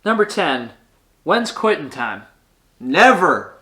Number 10. When's quitting time? Never.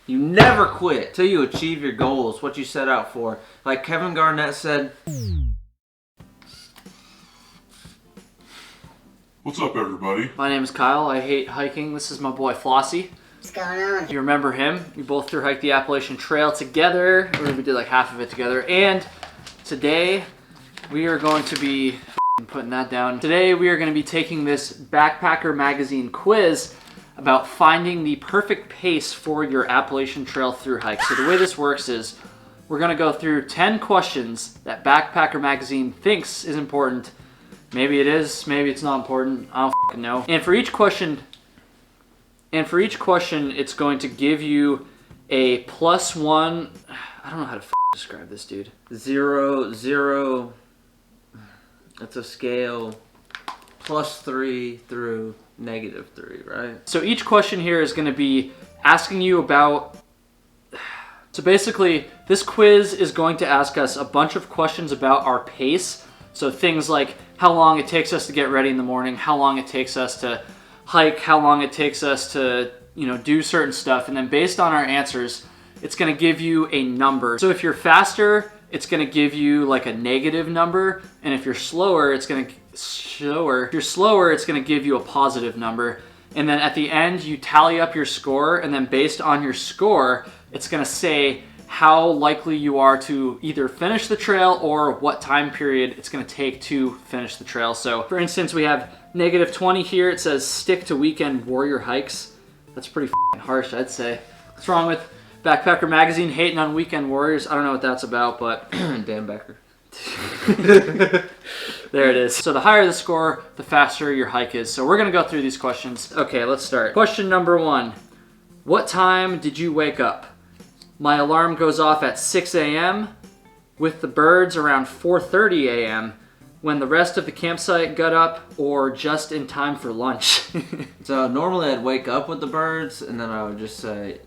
You never quit till you achieve your goals, what you set out for. Like Kevin Garnett said. What's up, everybody? My name is Kyle. I hate hiking. This is my boy Flossie. What's going on? You remember him? We both thru hiked the Appalachian Trail together. Or we did like half of it together. And today we are going to be putting that down. Today we are going to be taking this Backpacker Magazine quiz about finding the perfect pace for your Appalachian Trail thru hike. So the way this works is we're going to go through 10 questions that Backpacker Magazine thinks is important. Maybe it is, maybe it's not important. I don't fucking know. And for each question, it's going to give you a +1. I don't know how to describe this, dude. 0, 0. It's a scale +3 through -3, right? So each question here is going to be asking you about. So basically, this quiz is going to ask us a bunch of questions about our pace. So things like how long it takes us to get ready in the morning, how long it takes us to hike, how long it takes us to, do certain stuff. And then based on our answers, it's going to give you a number. So if you're faster, it's going to give you like a negative number. And if you're slower, it's going to give you a positive number. And then at the end, you tally up your score. And then based on your score, it's going to say how likely you are to either finish the trail or what time period it's going to take to finish the trail. So for instance, we have -20 here. It says stick to weekend warrior hikes. That's pretty harsh, I'd say. What's wrong with Backpacker Magazine hating on weekend warriors? I don't know what that's about, but Dan Becker. There it is. So the higher the score, the faster your hike is. So we're going to go through these questions. Okay, let's start. Question number 1. What time did you wake up? My alarm goes off at 6 a.m. with the birds around 4:30 a.m. when the rest of the campsite got up, or just in time for lunch. So normally I'd wake up with the birds and then I would just say,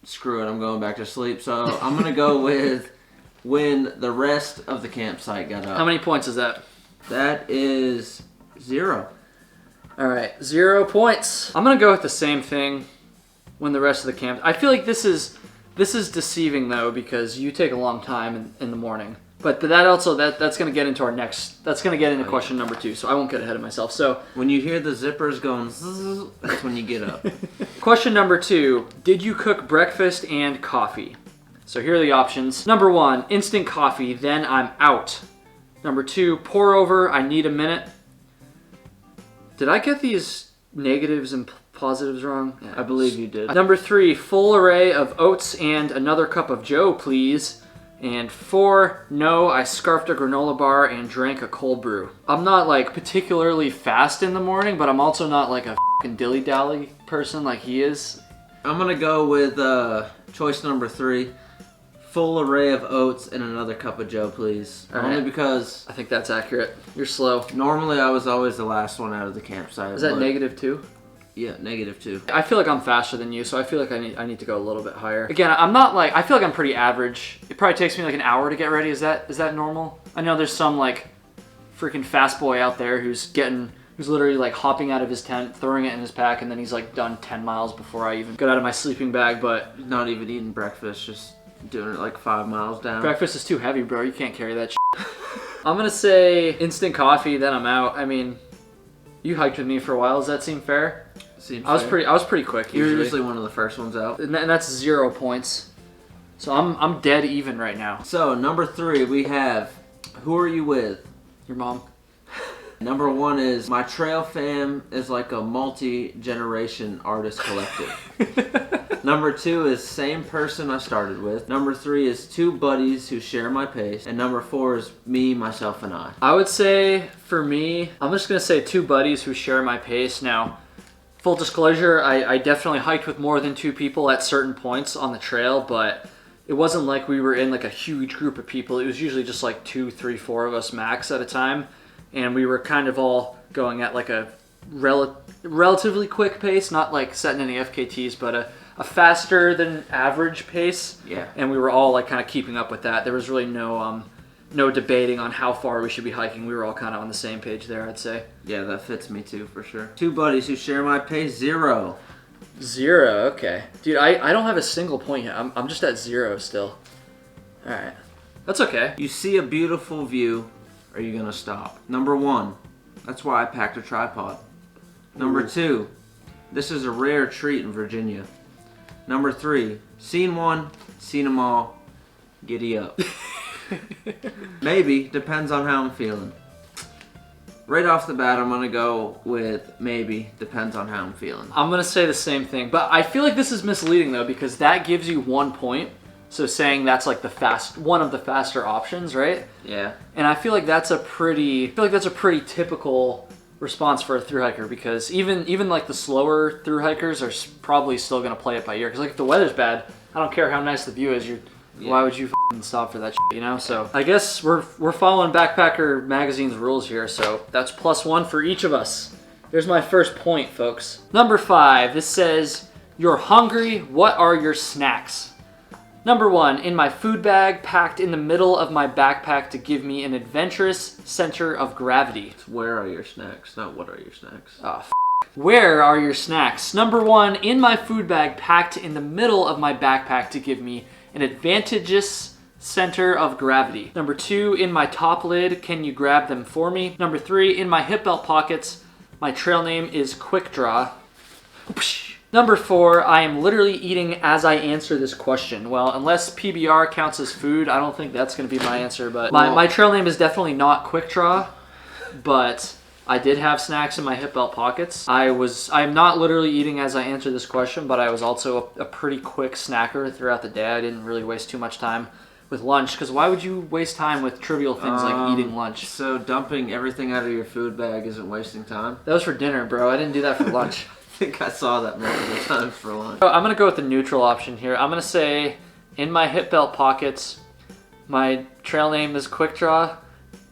screw it, I'm going back to sleep. So I'm going to go with when the rest of the campsite got up. How many points is that? That is 0. All right, 0 points. I'm going to go with the same thing, when the rest of the camp. I feel like this is deceiving though, because you take a long time in the morning. But that's going to get into that's going to get into question number 2, so I won't get ahead of myself. So when you hear the zippers going zzz, that's when you get up. Question number 2, did you cook breakfast and coffee? So here are the options. Number 1, instant coffee, then I'm out. Number 2, pour over, I need a minute. Did I get these negatives and positives wrong? Yeah, I believe you did. Number 3, full array of oats and another cup of joe, please. And 4, no, I scarfed a granola bar and drank a cold brew. I'm not like particularly fast in the morning, but I'm also not like a fucking dilly-dally person like he is. I'm gonna go with choice number 3. Full array of oats and another cup of joe, please. All Only right. because I think that's accurate. You're slow. normally I was always the last one out of the campsite. Is that -2? Yeah, -2. I feel like I'm faster than you, so I feel like I need to go a little bit higher. Again, I'm not like, I feel like I'm pretty average. It probably takes me like an hour to get ready. Is that normal? I know there's some like freaking fast boy out there who's literally like hopping out of his tent, throwing it in his pack, and then he's like done 10 miles before I even got out of my sleeping bag. But Not even eating breakfast, just doing it like 5 miles down. breakfast is too heavy, bro. You can't carry that shit. I'm gonna say instant coffee, then I'm out. I mean, you hiked with me for a while. Does that seem fair? Seems I was fair. pretty quick You're usually. usually one of the first ones out. And that's 0 points. So I'm dead even right now. So number 3, we have who are you with? Your mom. Number 1 is my trail fam is like a multi-generation artist collective. Number 2 is same person I started with. Number 3 is 2 buddies who share my pace. And number 4 is me, myself, and I. I would say for me, I'm just gonna say 2 buddies who share my pace. Now, full disclosure, I definitely hiked with more than 2 people at certain points on the trail, but it wasn't like we were in like a huge group of people. It was usually just like 2, 3, 4 of us max at a time. And we were kind of all going at like a relatively quick pace, not like setting any FKTs, but a faster than average pace. Yeah. And we were all like kind of keeping up with that. There was really no no debating on how far we should be hiking. We were all kind of on the same page there, I'd say. Yeah, that fits me too, for sure. 2 buddies who share my pace, 0. 0, okay. Dude, I don't have a single point yet. I'm just at 0 still. All right. That's okay. You see a beautiful view, are you gonna stop? Number 1, that's why I packed a tripod. Number 2, this is a rare treat in Virginia. Number 3, seen one, seen them all, giddy up. Maybe, depends on how I'm feeling. Right off the bat, I'm gonna go with maybe, depends on how I'm feeling. I'm gonna say the same thing, but I feel like this is misleading though, because that gives you 1 point. So saying that's like one of the faster options, right? Yeah. And I feel like that's a pretty typical response for a thru hiker, because even like the slower thru hikers are probably still gonna play it by ear. Because like if the weather's bad, I don't care how nice the view is. Why would you stop for that shit, you know? So I guess we're following Backpacker Magazine's rules here. So that's +1 for each of us. There's my first point, folks. Number 5. This says, "You're hungry. What are your snacks?" Number 1, in my food bag, packed in the middle of my backpack to give me an adventurous center of gravity. Where are your snacks? Not what are your snacks. Oh, Where are your snacks? Number 1, in my food bag, packed in the middle of my backpack to give me an advantageous center of gravity. Number 2, in my top lid, can you grab them for me? Number 3, in my hip belt pockets, my trail name is Quick Draw. Number 4, I am literally eating as I answer this question. Well, unless PBR counts as food, I don't think that's going to be my answer. But my trail name is definitely not Quick Draw, but I did have snacks in my hip belt pockets. I'm not literally eating as I answer this question, but I was also a pretty quick snacker throughout the day. I didn't really waste too much time with lunch, because why would you waste time with trivial things like eating lunch? So dumping everything out of your food bag isn't wasting time? That was for dinner, bro. I didn't do that for lunch. I think I saw that multiple times for lunch. I'm gonna go with the neutral option here. I'm gonna say, in my hip belt pockets, my trail name is Quick Draw.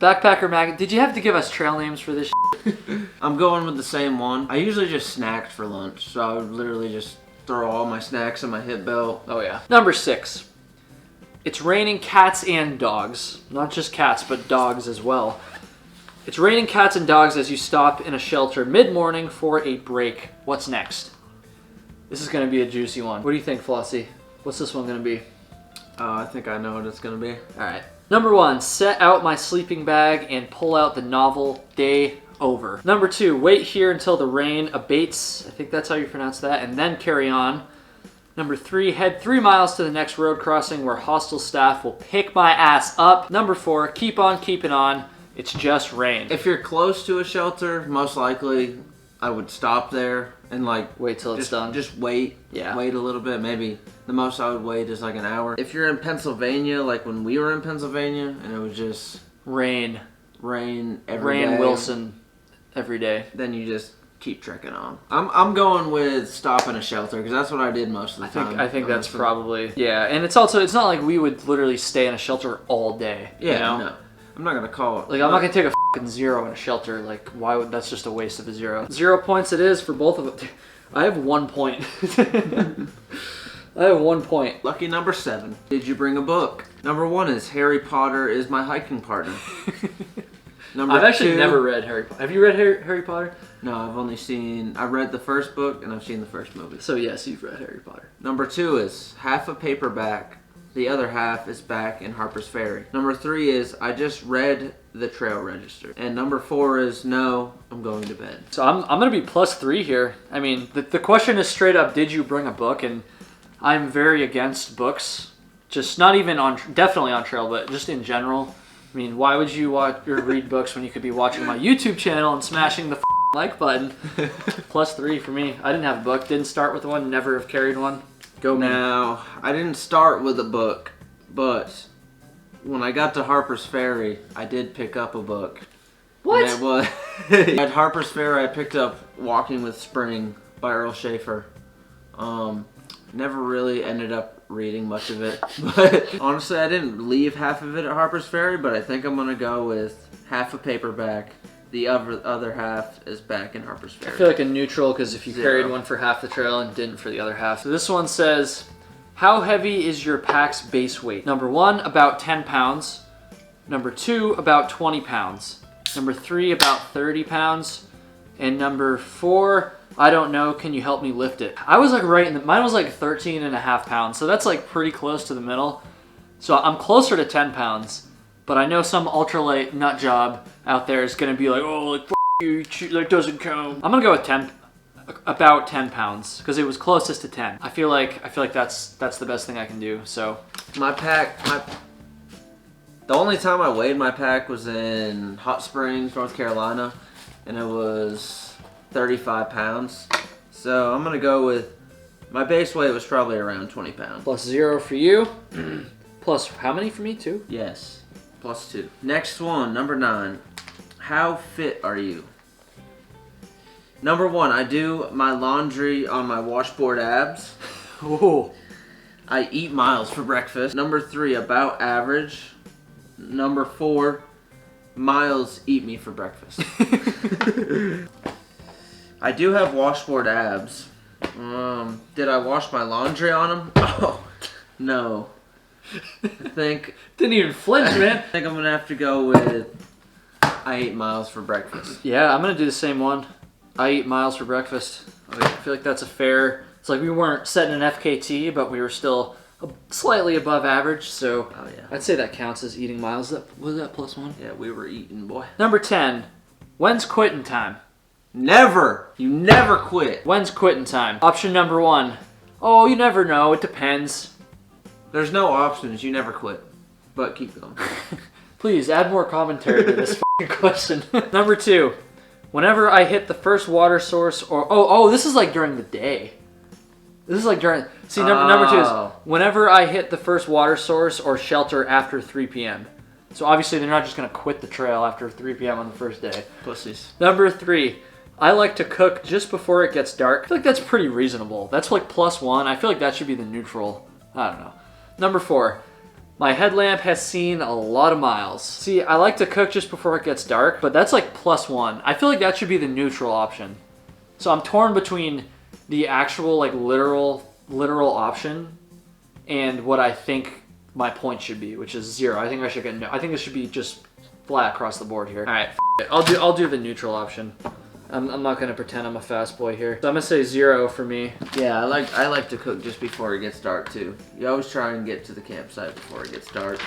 Backpacker Mag. Did you have to give us trail names for this shit? I'm going with the same one. I usually just snacked for lunch, so I would literally just throw all my snacks in my hip belt. Oh yeah. Number 6. It's raining cats and dogs. Not just cats, but dogs as well. It's raining cats and dogs as you stop in a shelter mid-morning for a break. What's next? This is going to be a juicy one. What do you think, Flossie? What's this one going to be? I think I know what it's going to be. All right. Number 1, set out my sleeping bag and pull out the novel Day Over. Number 2, wait here until the rain abates. I think that's how you pronounce that. And then carry on. Number 3, head 3 miles to the next road crossing where hostile staff will pick my ass up. Number 4, keep on keeping on. It's just rain. If you're close to a shelter, most likely I would stop there and wait till it's done. Just wait. Yeah. Wait a little bit. Maybe the most I would wait is like an hour. If you're in Pennsylvania, like when we were in Pennsylvania and it was just rain every day. Wilson every day. Then you just keep trekking on. I'm going with stop in a shelter because that's what I did most of the time. I think that's probably, yeah. And it's not like we would literally stay in a shelter all day. Yeah, you know? no. I'm not gonna call it. Like, I'm not gonna take a fucking 0 in a shelter. Like, why would, that's just a waste of a 0. 0 points it is for both of them. I have 1 point. I have 1 point. Lucky number 7. Did you bring a book? Number 1 is Harry Potter is my hiking partner. I've actually never read Harry Potter. Have you read Harry Potter? No, I read the first book and I've seen the first movie. So yes, you've read Harry Potter. Number 2 is half a paperback. The other half is back in Harper's Ferry. Number 3 is I just read the trail register. And number 4 is no, I'm going to bed. So I'm going to be +3 here. I mean, the question is straight up, did you bring a book? And I'm very against books. Just not even definitely on trail, but just in general. I mean, why would you watch or read books when you could be watching my YouTube channel and smashing the like button? +3 for me. I didn't have a book, didn't start with one, never have carried one. Go me. Now, I didn't start with a book, but when I got to Harper's Ferry, I did pick up a book. What? And it was at Harper's Ferry, I picked up Walking with Spring by Earl Schaefer. Never really ended up reading much of it, but honestly, I didn't leave half of it at Harper's Ferry, but I think I'm gonna go with half a paperback. The other half is back in Harper's Ferry. I feel like a neutral, because if you 0. carried one for half the trail and didn't for the other half. So this one says, how heavy is your pack's base weight? Number 1, about 10 pounds. Number 2, about 20 pounds. Number 3, about 30 pounds. And number 4, I don't know, can you help me lift it? I was like right in the, mine was like 13 and a half pounds, so that's like pretty close to the middle. So I'm closer to 10 pounds, but I know some ultralight nut job out there is gonna be like, oh, like, f you, that doesn't count. I'm gonna go with 10, about 10 pounds, because it was closest to 10. I feel like that's the best thing I can do, so. My pack, the only time I weighed my pack was in Hot Springs, North Carolina, and it was 35 pounds. So I'm gonna go with, my base weight was probably around 20 pounds. Plus 0 for you. Plus how many for me, 2? Yes, plus 2. Next one, number 9. How fit are you? Number 1, I do my laundry on my washboard abs. Ooh. I eat miles for breakfast. Number 3, about average. Number 4, miles eat me for breakfast. I do have washboard abs. Did I wash my laundry on them? Oh, no. I think... Didn't even flinch, man. I think I'm going to have to go with I ate miles for breakfast. Yeah, I'm going to do the same one. I eat miles for breakfast. I feel like that's a fair... It's like we weren't setting an FKT, but we were still slightly above average, so oh, yeah. I'd say that counts as eating miles. Was that plus 1? Yeah, we were eating, boy. Number 10. When's quitting time? Never! You never quit. When's quitting time? Option number 1. Oh, you never know. It depends. There's no options. You never quit. But keep going. Please, add more commentary to this fucking question. Number 2. Whenever I hit the first water source or... Oh, this is like during the day. This is like during... See, number 2 is whenever I hit the first water source or shelter after 3 p.m. So obviously they're not just going to quit the trail after 3 p.m. on the first day. Pussies. Number 3. I like to cook just before it gets dark. I feel like that's pretty reasonable. That's like plus 1. I feel like that should be the neutral. I don't know. Number 4. My headlamp has seen a lot of miles. See, I like to cook just before it gets dark, but that's like plus 1. I feel like that should be the neutral option. So I'm torn between the actual like literal option and what I think my point should be, which is 0. I think I should get no. I think it should be just flat across the board here. All right, it. I'll do the neutral option. I'm not gonna pretend I'm a fast boy here. So I'm gonna say 0 for me. Yeah, I like to cook just before it gets dark too. You always try and get to the campsite before it gets dark.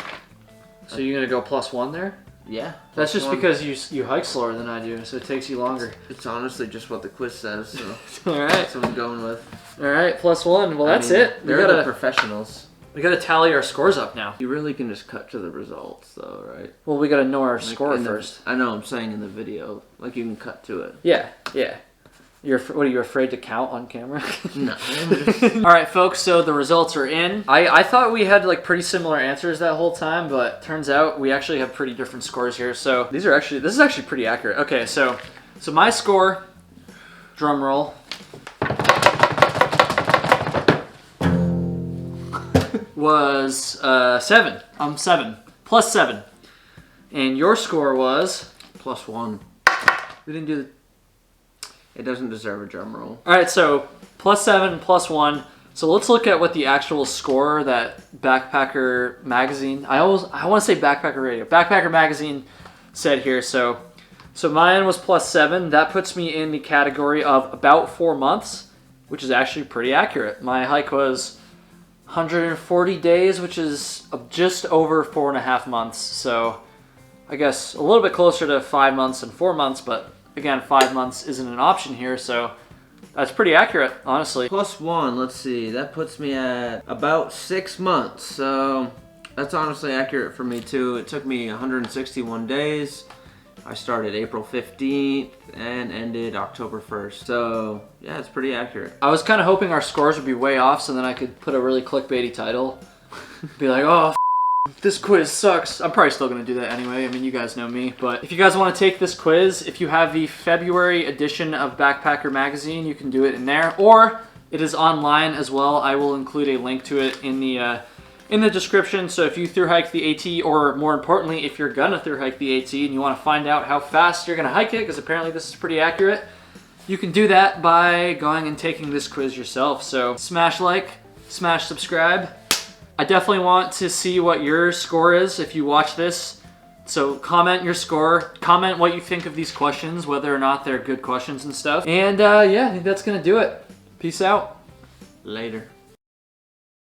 So you're gonna go plus 1 there? Yeah. That's just 1. because you hike slower than I do, so it takes you longer. It's honestly just what the quiz says, so All right. that's what I'm going with. All right, plus 1. Well, that's it. They're the professionals. We gotta tally our scores up now. You really can just cut to the results, though, right? Well, we gotta know our Like score first. I know. I'm saying in the video, like you can cut to it. Yeah. What are you afraid to count on camera? No. All right, folks. So the results are in. I thought we had like pretty similar answers that whole time, but turns out we actually have pretty different scores here. So this is actually pretty accurate. Okay, so my score, drum roll, was 7. I'm 7 plus 7, and your score was Plus 1. we didn't do the. It doesn't deserve a drum roll. All right, so plus 7, plus 1. So let's look at what the actual score that Backpacker Magazine. I want to say Backpacker Radio. Backpacker Magazine said here. So mine was plus 7. That puts me in the category of about 4 months, which is actually pretty accurate. My hike was 140 days, which is just over 4.5 months. So I guess a little bit closer to 5 months and 4 months, but again, 5 months isn't an option here, so that's pretty accurate, honestly. Plus 1, let's see, that puts me at about 6 months, so that's honestly accurate for me too. It took me 161 days. I started April 15th and ended October 1st, so yeah, it's pretty accurate. I was kind of hoping our scores would be way off, so then I could put a really clickbaity title. Be like, oh, this quiz sucks. I'm probably still going to do that anyway. I mean, you guys know me. But if you guys want to take this quiz, if you have the February edition of Backpacker Magazine, you can do it in there. Or it is online as well. I will include a link to it in the description. So if you thru hike the AT, or more importantly, if you're going to thru hike the AT and you want to find out how fast you're going to hike it, because apparently this is pretty accurate, you can do that by going and taking this quiz yourself. So smash like, smash subscribe. I definitely want to see what your score is if you watch this So comment your score, comment what you think of these questions, whether or not they're good questions and stuff. And yeah, I think that's gonna do it. Peace out. Later.